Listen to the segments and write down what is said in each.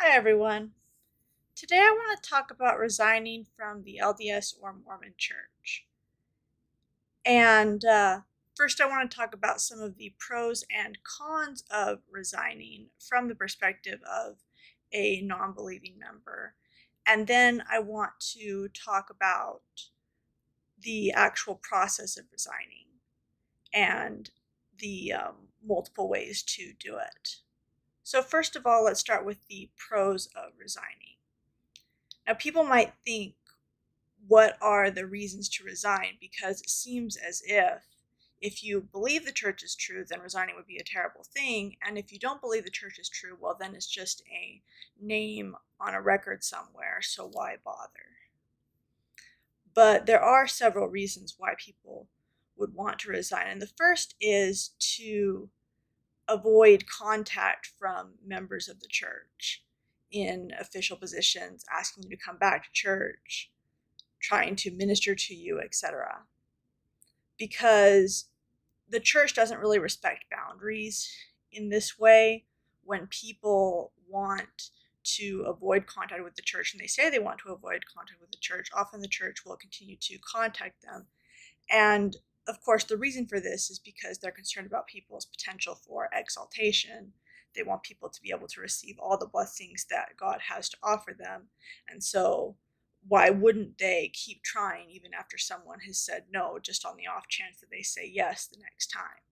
Hi everyone. Today I want to talk about resigning from the LDS or Mormon church. And first I want to talk about some of the pros and cons of resigning from the perspective of a non-believing member. And then I want to talk about the actual process of resigning and the multiple ways to do it. So first of all, let's start with the pros of resigning. Now, people might think, what are the reasons to resign? Because it seems as if you believe the church is true, then resigning would be a terrible thing. And if you don't believe the church is true, well, then it's just a name on a record somewhere, so why bother? But there are several reasons why people would want to resign. And the first is to avoid contact from members of the church in official positions, asking you to come back to church, trying to minister to you, etc. Because the church doesn't really respect boundaries in this way. When people want to avoid contact with the church, and they say they want to avoid contact with the church, often the church will continue to contact them. And of course, the reason for this is because they're concerned about people's potential for exaltation. They want people to be able to receive all the blessings that God has to offer them. And so why wouldn't they keep trying even after someone has said no, just on the off chance that they say yes the next time?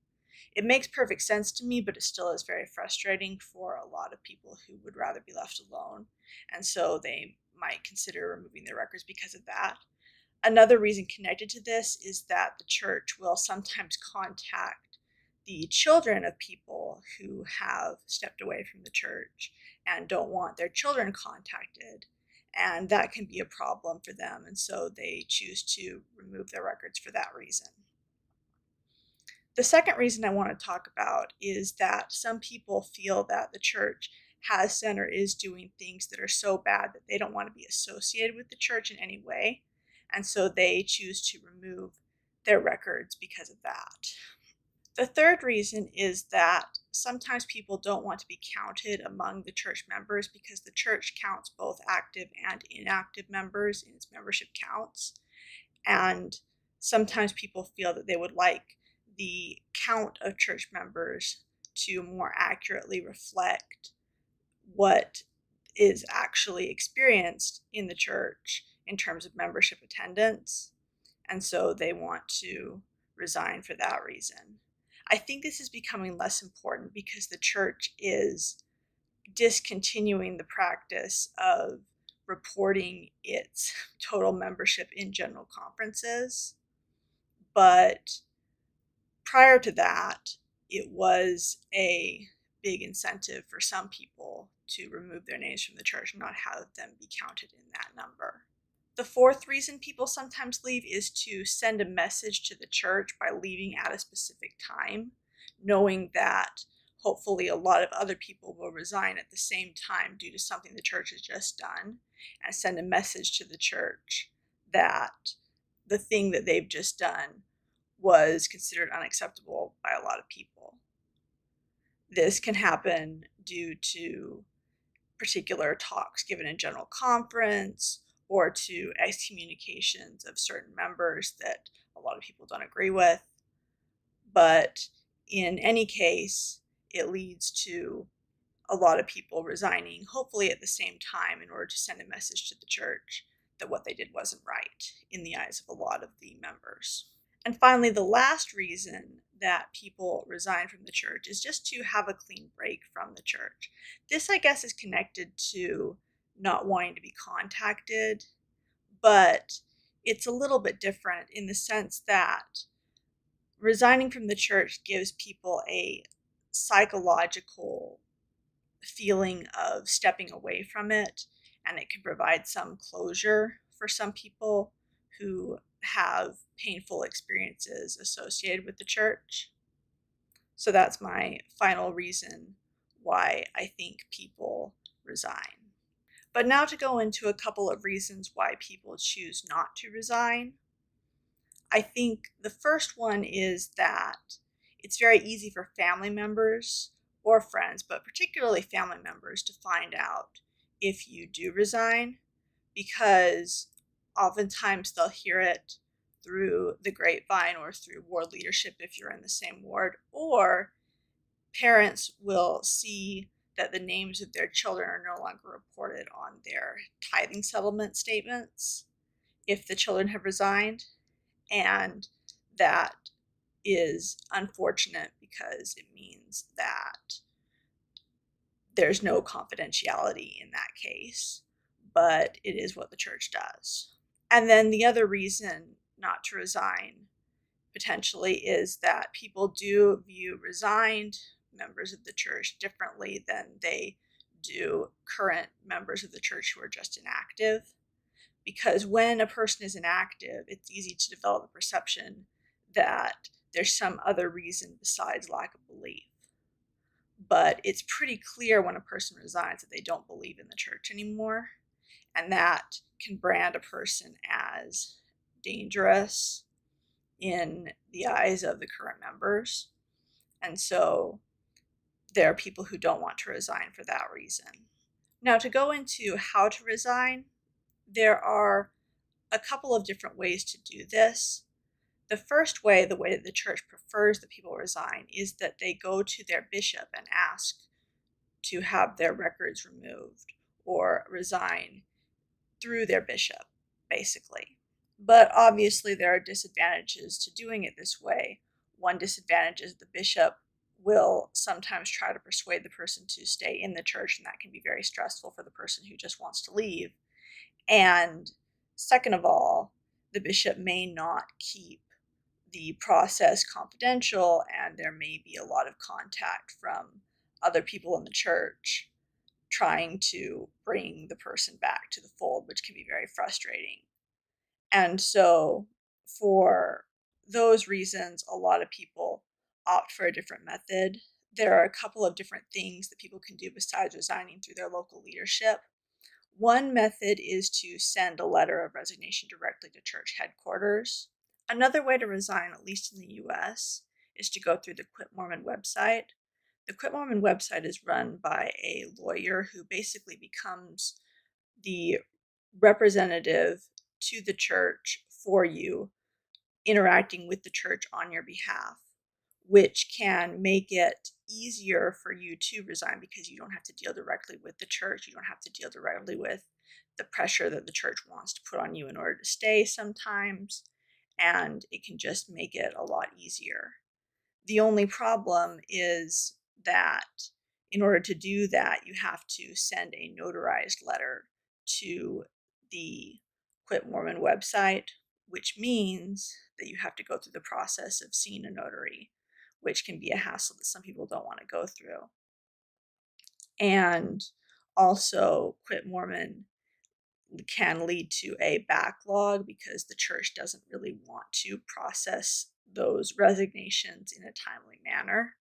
It makes perfect sense to me, but it still is very frustrating for a lot of people who would rather be left alone. And so they might consider removing their records because of that. Another reason connected to this is that the church will sometimes contact the children of people who have stepped away from the church and don't want their children contacted. And that can be a problem for them. And so they choose to remove their records for that reason. The second reason I want to talk about is that some people feel that the church has done or is doing things that are so bad that they don't want to be associated with the church in any way. And so they choose to remove their records because of that. The third reason is that sometimes people don't want to be counted among the church members because the church counts both active and inactive members in its membership counts. And sometimes people feel that they would like the count of church members to more accurately reflect what is actually experienced in the church in terms of membership attendance. And so they want to resign for that reason. I think this is becoming less important because the church is discontinuing the practice of reporting its total membership in general conferences. But prior to that, it was a big incentive for some people to remove their names from the church and not have them be counted in that number. The fourth reason people sometimes leave is to send a message to the church by leaving at a specific time, knowing that hopefully a lot of other people will resign at the same time due to something the church has just done, and send a message to the church that the thing that they've just done was considered unacceptable by a lot of people. This can happen due to particular talks given in general conference or to excommunications of certain members that a lot of people don't agree with. But in any case, it leads to a lot of people resigning, hopefully at the same time, in order to send a message to the church that what they did wasn't right in the eyes of a lot of the members. And finally, the last reason that people resign from the church is just to have a clean break from the church. This, I guess, is connected to not wanting to be contacted, but it's a little bit different in the sense that resigning from the church gives people a psychological feeling of stepping away from it, and it can provide some closure for some people who have painful experiences associated with the church. So that's my final reason why I think people resign. But now to go into a couple of reasons why people choose not to resign. I think the first one is that it's very easy for family members or friends, but particularly family members, to find out if you do resign, because oftentimes they'll hear it through the grapevine or through ward leadership if you're in the same ward, or parents will see that the names of their children are no longer reported on their tithing settlement statements if the children have resigned, and that is unfortunate because it means that there's no confidentiality in that case, but it is what the church does. And then the other reason not to resign potentially is that people do view resigned members of the church differently than they do current members of the church who are just inactive. Because when a person is inactive, it's easy to develop a perception that there's some other reason besides lack of belief. But it's pretty clear when a person resigns that they don't believe in the church anymore, and that can brand a person as dangerous in the eyes of the current members. And so there are people who don't want to resign for that reason. Now, to go into how to resign, there are a couple of different ways to do this. The first way, the way that the church prefers that people resign, is that they go to their bishop and ask to have their records removed or resign through their bishop, basically. But obviously, there are disadvantages to doing it this way. One disadvantage is the bishop will sometimes try to persuade the person to stay in the church, and that can be very stressful for the person who just wants to leave. And second of all, the bishop may not keep the process confidential, and there may be a lot of contact from other people in the church trying to bring the person back to the fold, which can be very frustrating. And so, for those reasons, a lot of people opt for a different method. There are a couple of different things that people can do besides resigning through their local leadership. One method is to send a letter of resignation directly to church headquarters. Another way to resign, at least in the US, is to go through the Quit Mormon website. The Quit Mormon website is run by a lawyer who basically becomes the representative to the church for you, interacting with the church on your behalf, which can make it easier for you to resign because you don't have to deal directly with the church. You don't have to deal directly with the pressure that the church wants to put on you in order to stay sometimes, and it can just make it a lot easier. The only problem is that in order to do that, you have to send a notarized letter to the Quit Mormon website, which means that you have to go through the process of seeing a notary, which can be a hassle that some people don't want to go through. And also, Quit Mormon can lead to a backlog because the church doesn't really want to process those resignations in a timely manner,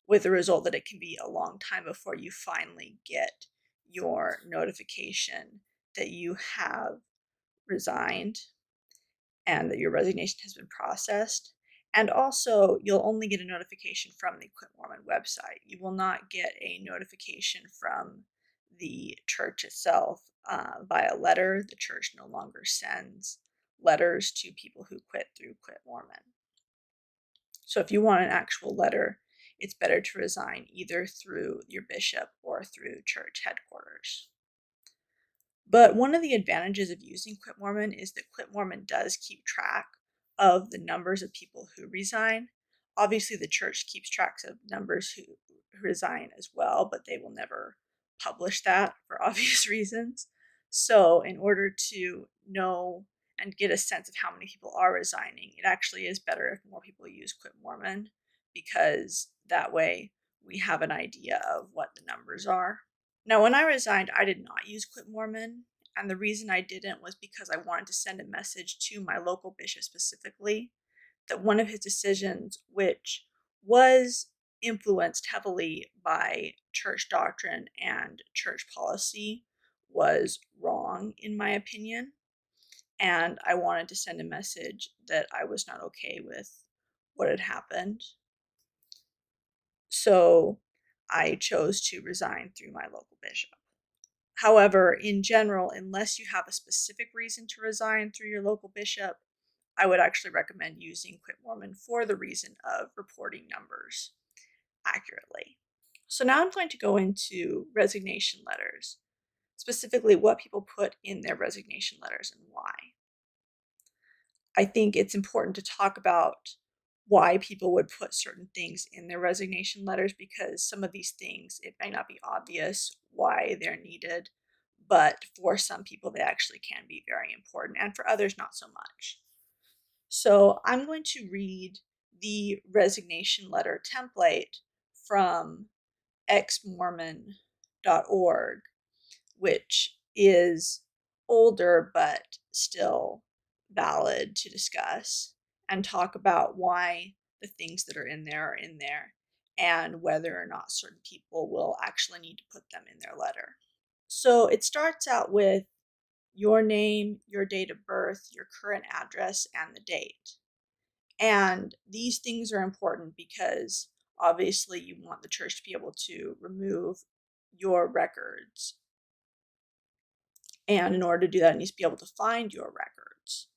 with the result that it can be a long time before you finally get your notification that you have resigned and that your resignation has been processed. And also, you'll only get a notification from the Quit Mormon website. You will not get a notification from the church itself via letter. The church no longer sends letters to people who quit through Quit Mormon. So if you want an actual letter, it's better to resign either through your bishop or through church headquarters. But one of the advantages of using Quit Mormon is that Quit Mormon does keep track of the numbers of people who resign. Obviously, the church keeps track of numbers who resign as well, but they will never publish that for obvious reasons. So, in order to know and get a sense of how many people are resigning, it actually is better if more people use Quit Mormon, because that way we have an idea of what the numbers are. Now, when I resigned, I did not use Quit Mormon, and the reason I didn't was because I wanted to send a message to my local bishop specifically that one of his decisions, which was influenced heavily by church doctrine and church policy, was wrong, in my opinion. And I wanted to send a message that I was not okay with what had happened. So I chose to resign through my local bishop. However, in general, unless you have a specific reason to resign through your local bishop, I would actually recommend using Quit Mormon for the reason of reporting numbers accurately. So now I'm going to go into resignation letters, specifically what people put in their resignation letters and why. I think it's important to talk about why people would put certain things in their resignation letters, because some of these things, it might not be obvious why they're needed, but for some people they actually can be very important, and for others not so much. So I'm going to read the resignation letter template from xmormon.org, which is older but still valid to discuss, and talk about why the things that are in there and whether or not certain people will actually need to put them in their letter. So it starts out with your name, your date of birth, your current address, and the date. And these things are important because obviously you want the church to be able to remove your records. And in order to do that, it needs to be able to find your records.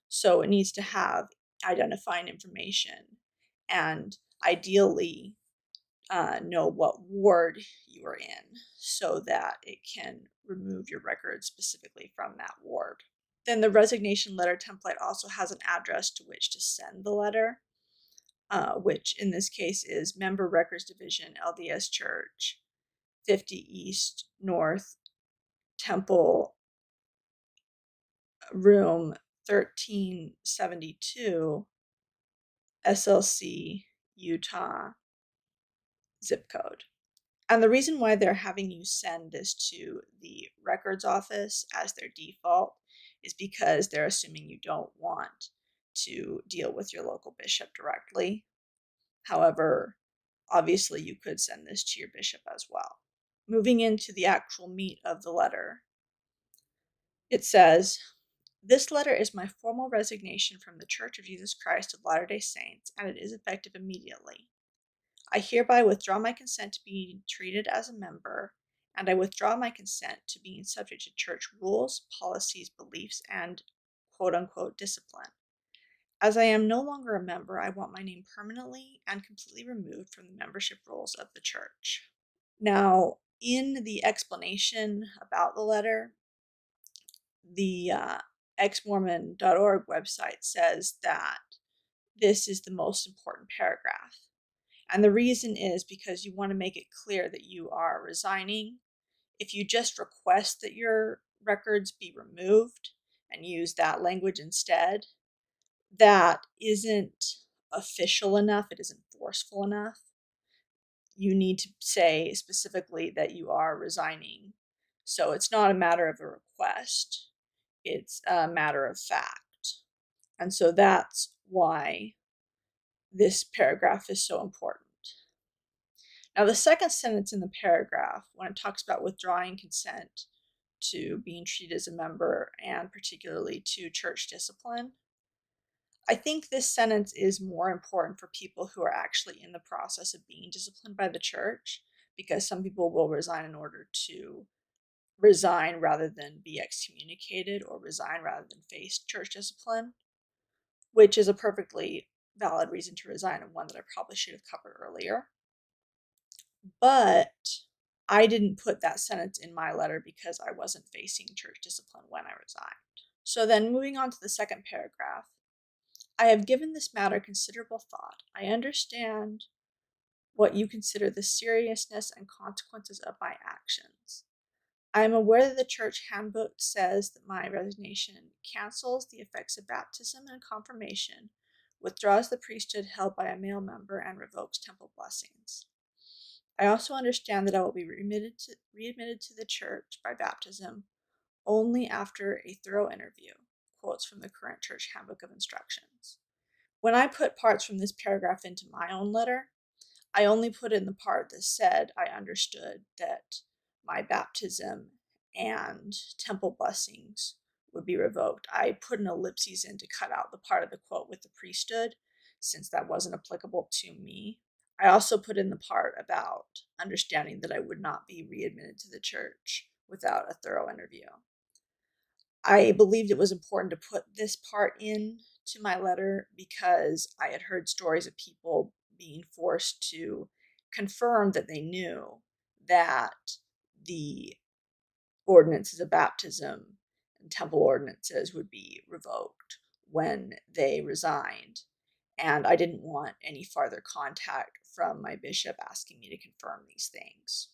So it needs to have identifying information and ideally know what ward you are in so that it can remove your records specifically from that ward. Then the resignation letter template also has an address to which to send the letter, which in this case is Member Records Division, LDS Church, 50 East North, Temple, room 1372, SLC, Utah, zip code. And the reason why they're having you send this to the records office as their default is because they're assuming you don't want to deal with your local bishop directly. However, obviously you could send this to your bishop as well. Moving into the actual meat of the letter, it says, "This letter is my formal resignation from the Church of Jesus Christ of Latter-day Saints, and it is effective immediately. I hereby withdraw my consent to being treated as a member, and I withdraw my consent to being subject to church rules, policies, beliefs, and quote-unquote discipline. As I am no longer a member, I want my name permanently and completely removed from the membership rolls of the church." Now, in the explanation about the letter, the xmormon.org website says that this is the most important paragraph. And the reason is because you want to make it clear that you are resigning. If you just request that your records be removed and use that language instead, that isn't official enough, it isn't forceful enough. You need to say specifically that you are resigning. So it's not a matter of a request, it's a matter of fact. And so that's why this paragraph is so important. Now, the second sentence in the paragraph, when it talks about withdrawing consent to being treated as a member and particularly to church discipline, I think this sentence is more important for people who are actually in the process of being disciplined by the church, because some people will resign in order to resign rather than be excommunicated, or resign rather than face church discipline, which is a perfectly valid reason to resign, and one that I probably should have covered earlier. But I didn't put that sentence in my letter because I wasn't facing church discipline when I resigned. So then moving on to the second paragraph, "I have given this matter considerable thought. I understand what you consider the seriousness and consequences of my actions. I am aware that the church handbook says that my resignation cancels the effects of baptism and confirmation, withdraws the priesthood held by a male member, and revokes temple blessings. I also understand that I will be readmitted to the church by baptism only after a thorough interview." Quotes from the current church handbook of instructions. When I put parts from this paragraph into my own letter, I only put in the part that said I understood that my baptism and temple blessings would be revoked. I put an ellipses in to cut out the part of the quote with the priesthood, since that wasn't applicable to me. I also put in the part about understanding that I would not be readmitted to the church without a thorough interview. I believed it was important to put this part in to my letter because I had heard stories of people being forced to confirm that they knew that the ordinances of baptism and temple ordinances would be revoked when they resigned. And I didn't want any farther contact from my bishop asking me to confirm these things.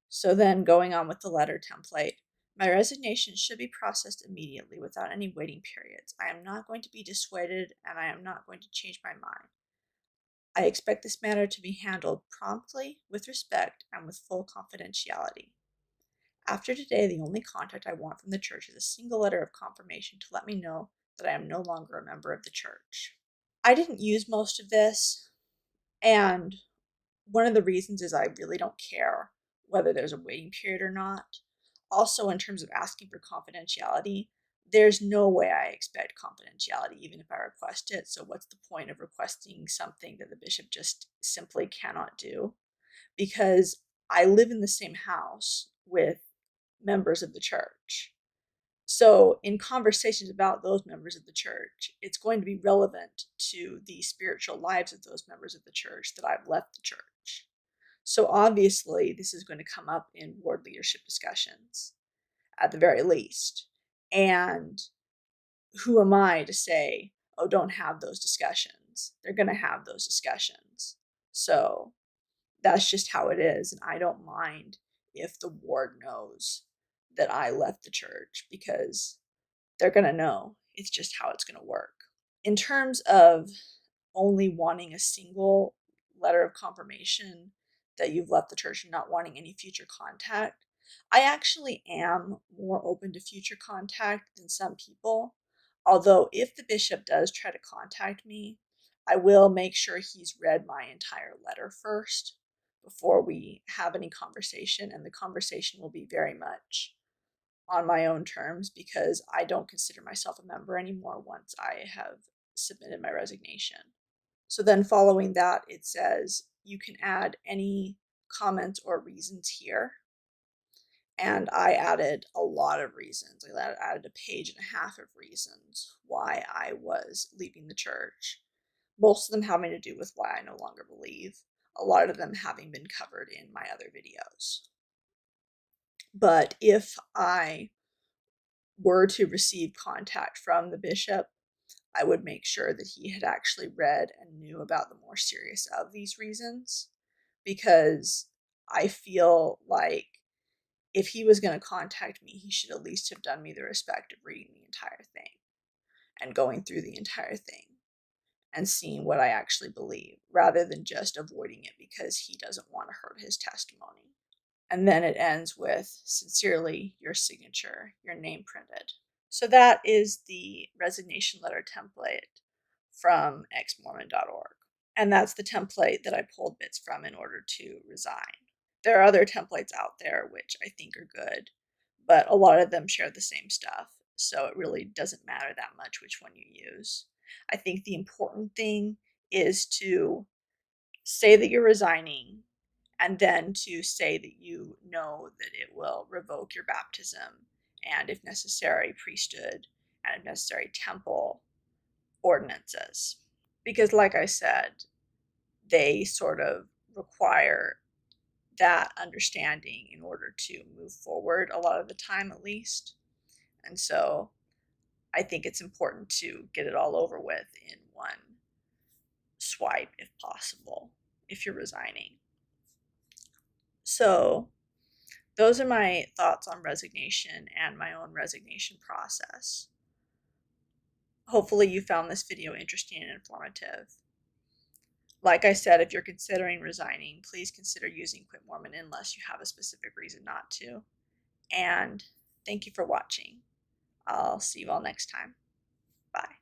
So then, going on with the letter template, my resignation should be processed immediately without any waiting periods. I am not going to be dissuaded, and I am not going to change my mind. I expect this matter to be handled promptly, with respect, and with full confidentiality. After today, the only contact I want from the church is a single letter of confirmation to let me know that I am no longer a member of the church. I didn't use most of this, and one of the reasons is I really don't care whether there's a waiting period or not. Also, in terms of asking for confidentiality, there's no way I expect confidentiality even if I request it. So what's the point of requesting something that the bishop just simply cannot do? Because I live in the same house with members of the church. So, in conversations about those members of the church, it's going to be relevant to the spiritual lives of those members of the church that I've left the church. So, obviously, this is going to come up in ward leadership discussions at the very least. And who am I to say, oh, don't have those discussions? They're going to have those discussions. So, that's just how it is. And I don't mind if the ward knows that I left the church because they're going to know. It's just how it's going to work. In terms of only wanting a single letter of confirmation that you've left the church and not wanting any future contact, I actually am more open to future contact than some people. Although, if the bishop does try to contact me, I will make sure he's read my entire letter first before we have any conversation, and the conversation will be very much on my own terms because I don't consider myself a member anymore once I have submitted my resignation. So then following that, it says you can add any comments or reasons here. And I added a lot of reasons. I added a page and a half of reasons why I was leaving the church. Most of them having to do with why I no longer believe, a lot of them having been covered in my other videos. But if I were to receive contact from the bishop, I would make sure that he had actually read and knew about the more serious of these reasons, because I feel like if he was going to contact me, he should at least have done me the respect of reading the entire thing and going through the entire thing and seeing what I actually believe, rather than just avoiding it because he doesn't want to hurt his testimony. And then it ends with, sincerely, your signature, your name printed. So that is the resignation letter template from xmormon.org. And that's the template that I pulled bits from in order to resign. There are other templates out there which I think are good, but a lot of them share the same stuff. So it really doesn't matter that much which one you use. I think the important thing is to say that you're resigning, and then to say that you know that it will revoke your baptism and, if necessary, priesthood, and if necessary, temple ordinances. Because, like I said, they sort of require that understanding in order to move forward, a lot of the time at least. And so I think it's important to get it all over with in one swipe if possible, if you're resigning. So those are my thoughts on resignation and my own resignation process. Hopefully you found this video interesting and informative. Like I said, if you're considering resigning, please consider using Quit Mormon unless you have a specific reason not to. And thank you for watching. I'll see you all next time. Bye.